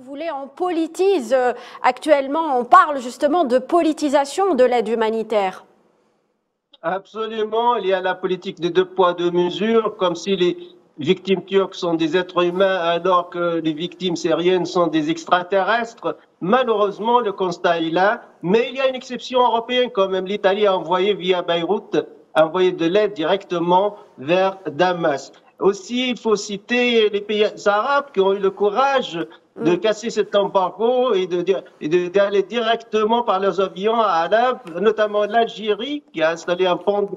voulez, on politise actuellement, on parle justement de politisation de l'aide humanitaire. Absolument, il y a la politique des 2 poids 2 mesures, comme si les victimes turques sont des êtres humains alors que les victimes syriennes sont des extraterrestres. Malheureusement, le constat est là, mais il y a une exception européenne quand même. L'Italie a envoyé via Beyrouth, de l'aide directement vers Damas. Aussi, il faut citer les pays arabes qui ont eu le courage de casser cet embargo et d'aller directement par leurs avions à Alep, notamment l'Algérie qui a installé un pont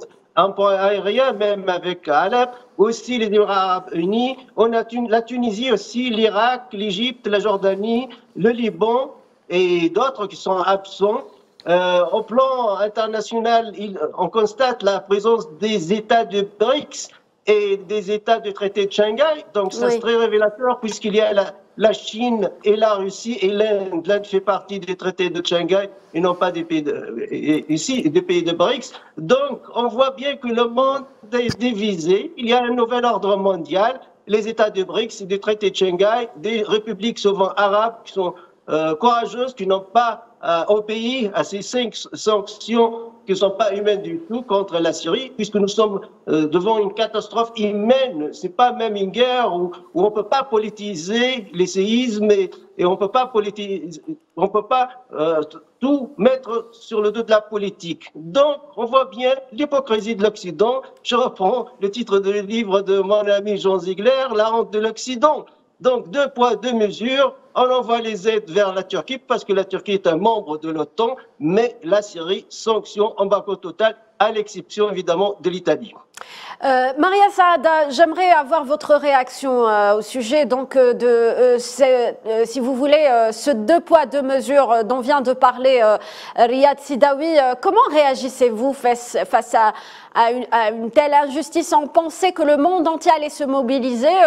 aérien même avec Alep, aussi les Émirats arabes unis, on a la Tunisie aussi, l'Irak, l'Égypte, la Jordanie, le Liban et d'autres qui sont absents. Au plan international, on constate la présence des États de BRICS et des États du traité de Shanghai. Donc, ça c'est très révélateur puisqu'il y a la Chine et la Russie et l'Inde. L'Inde fait partie des traités de Shanghai et non pas des pays des pays de BRICS. Donc, on voit bien que le monde est divisé. Il y a un nouvel ordre mondial. Les États de BRICS, des traités de Shanghai, des républiques souvent arabes qui sont courageuses, qui n'ont pas obéi à ces 5 sanctions qui ne sont pas humaines du tout contre la Syrie, puisque nous sommes devant une catastrophe humaine. Ce n'est pas même une guerre où on ne peut pas politiser les séismes et on ne peut pas tout mettre sur le dos de la politique. Donc, on voit bien l'hypocrisie de l'Occident. Je reprends le titre du livre de mon ami Jean Ziegler, La honte de l'Occident. Donc, 2 poids 2 mesures. On envoie les aides vers la Turquie parce que la Turquie est un membre de l'OTAN, mais la Syrie, sanctions, embargo total, à l'exception évidemment de l'Italie. Maria Saada, j'aimerais avoir votre réaction au sujet donc si vous voulez, ce 2 poids 2 mesures dont vient de parler Riyad Sidawi. Comment réagissez-vous face à une telle injustice? On pensait que le monde entier allait se mobiliser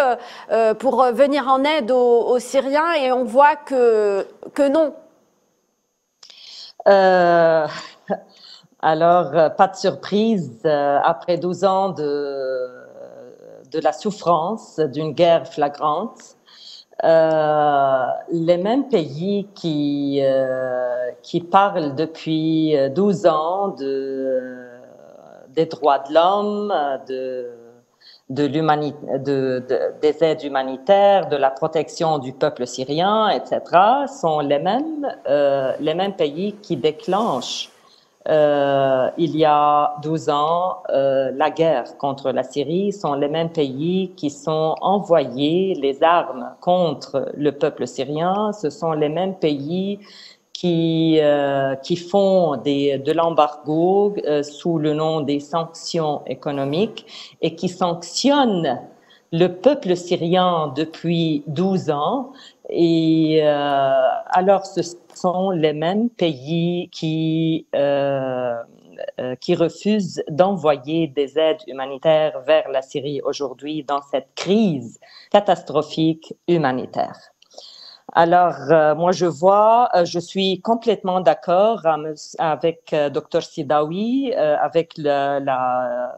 pour venir en aide aux Syriens et on voit que non. Alors, pas de surprise, après 12 ans de la souffrance d'une guerre flagrante, les mêmes pays qui parlent depuis 12 ans des droits de l'homme, des aides humanitaires, de la protection du peuple syrien, etc., sont les mêmes pays qui déclenchent il y a 12 ans, la guerre contre la Syrie, sont les mêmes pays qui sont envoyés les armes contre le peuple syrien. Ce sont les mêmes pays qui font de l'embargo sous le nom des sanctions économiques et qui sanctionnent le peuple syrien depuis 12 ans. Et alors, ce sont les mêmes pays qui refusent d'envoyer des aides humanitaires vers la Syrie aujourd'hui dans cette crise catastrophique humanitaire. Alors, moi, je suis complètement d'accord avec Dr Sidawi, avec la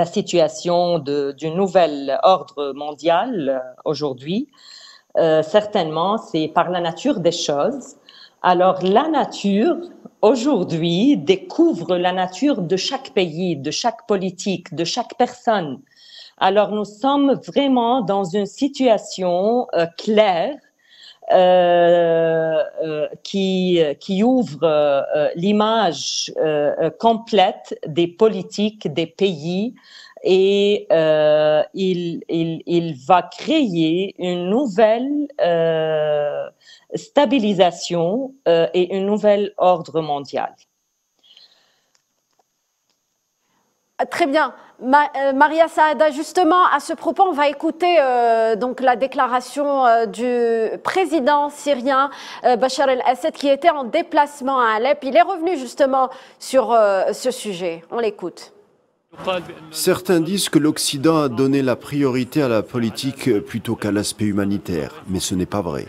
situation du nouvel ordre mondial aujourd'hui. Certainement, c'est par la nature des choses. Alors, la nature, aujourd'hui, découvre la nature de chaque pays, de chaque politique, de chaque personne. Alors, nous sommes vraiment dans une situation claire qui ouvre l'image complète des politiques des pays et il va créer une nouvelle stabilisation et une nouvelle ordre mondial. Très bien. Maria Saada, justement, à ce propos, on va écouter donc la déclaration du président syrien Bachar el-Assad qui était en déplacement à Alep. Il est revenu justement sur ce sujet. On l'écoute. Certains disent que l'Occident a donné la priorité à la politique plutôt qu'à l'aspect humanitaire, mais ce n'est pas vrai.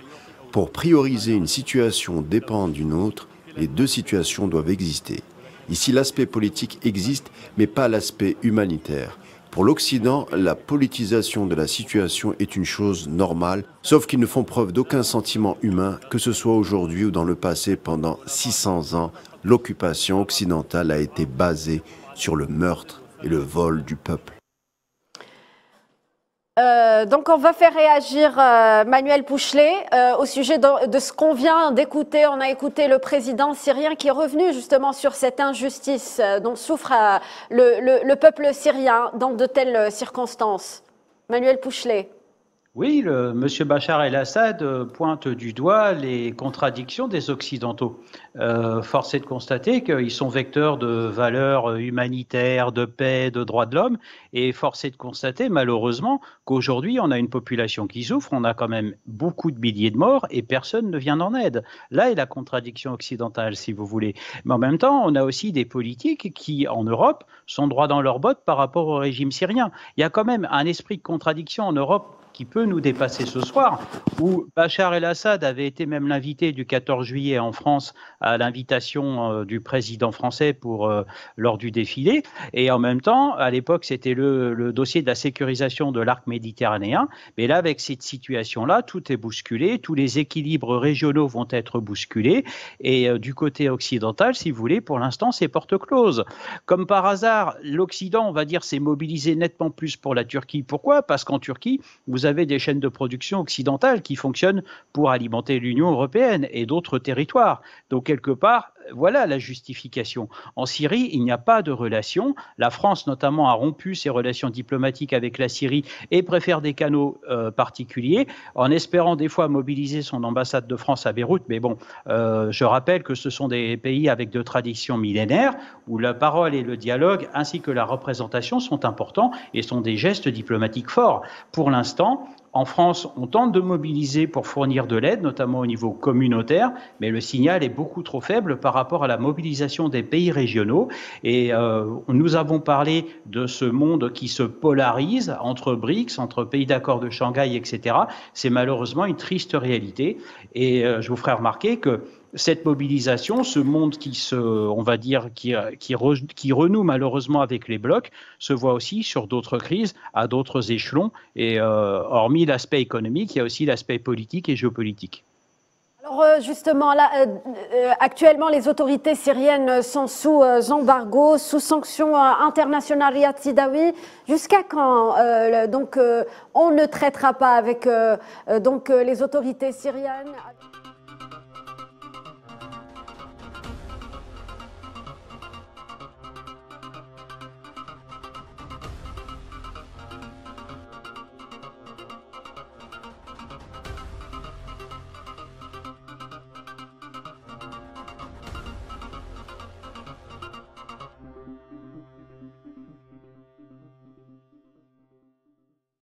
Pour prioriser une situation dépend d'une autre, les 2 situations doivent exister. Ici, l'aspect politique existe, mais pas l'aspect humanitaire. Pour l'Occident, la politisation de la situation est une chose normale, sauf qu'ils ne font preuve d'aucun sentiment humain, que ce soit aujourd'hui ou dans le passé. Pendant 600 ans, l'occupation occidentale a été basée sur le meurtre et le vol du peuple. Donc on va faire réagir Manuel Pouchelet au sujet de ce qu'on vient d'écouter. On a écouté le président syrien qui est revenu justement sur cette injustice dont souffre le peuple syrien dans de telles circonstances. Manuel Pouchelet. Oui, M. Bachar el-Assad pointe du doigt les contradictions des Occidentaux. Force est de constater qu'ils sont vecteurs de valeurs humanitaires, de paix, de droits de l'homme. Et force est de constater, malheureusement, qu'aujourd'hui, on a une population qui souffre. On a quand même beaucoup de milliers de morts et personne ne vient en aide. Là est la contradiction occidentale, si vous voulez. Mais en même temps, on a aussi des politiques qui, en Europe, sont droit dans leurs bottes par rapport au régime syrien. Il y a quand même un esprit de contradiction en Europe qui peut nous dépasser ce soir, où Bachar el-Assad avait été même l'invité du 14 juillet en France à l'invitation du président français lors du défilé. Et en même temps, à l'époque, c'était le dossier de la sécurisation de l'arc méditerranéen. Mais là, avec cette situation-là, tout est bousculé, tous les équilibres régionaux vont être bousculés. Et du côté occidental, si vous voulez, pour l'instant, c'est porte close. Comme par hasard, l'Occident, on va dire, s'est mobilisé nettement plus pour la Turquie. Pourquoi? Parce qu'en Turquie, vous avez des chaînes de production occidentales qui fonctionnent pour alimenter l'Union européenne et d'autres territoires. Donc, quelque part, voilà la justification. En Syrie, il n'y a pas de relation. La France, notamment, a rompu ses relations diplomatiques avec la Syrie et préfère des canaux particuliers, en espérant des fois mobiliser son ambassade de France à Beyrouth. Mais bon, je rappelle que ce sont des pays avec de traditions millénaires, où la parole et le dialogue, ainsi que la représentation, sont importants et sont des gestes diplomatiques forts. Pour l'instant, en France, on tente de mobiliser pour fournir de l'aide, notamment au niveau communautaire, mais le signal est beaucoup trop faible par rapport à la mobilisation des pays régionaux. Et nous avons parlé de ce monde qui se polarise entre BRICS, entre pays d'accord de Shanghai, etc. C'est malheureusement une triste réalité. Et je vous ferai remarquer que cette mobilisation, ce monde on va dire, qui renoue malheureusement avec les blocs, se voit aussi sur d'autres crises, à d'autres échelons. Et hormis l'aspect économique, il y a aussi l'aspect politique et géopolitique. Alors justement, là, actuellement, les autorités syriennes sont sous embargo, sous sanctions internationales. Riyad Sidawi, jusqu'à quand on ne traitera pas avec les autorités syriennes?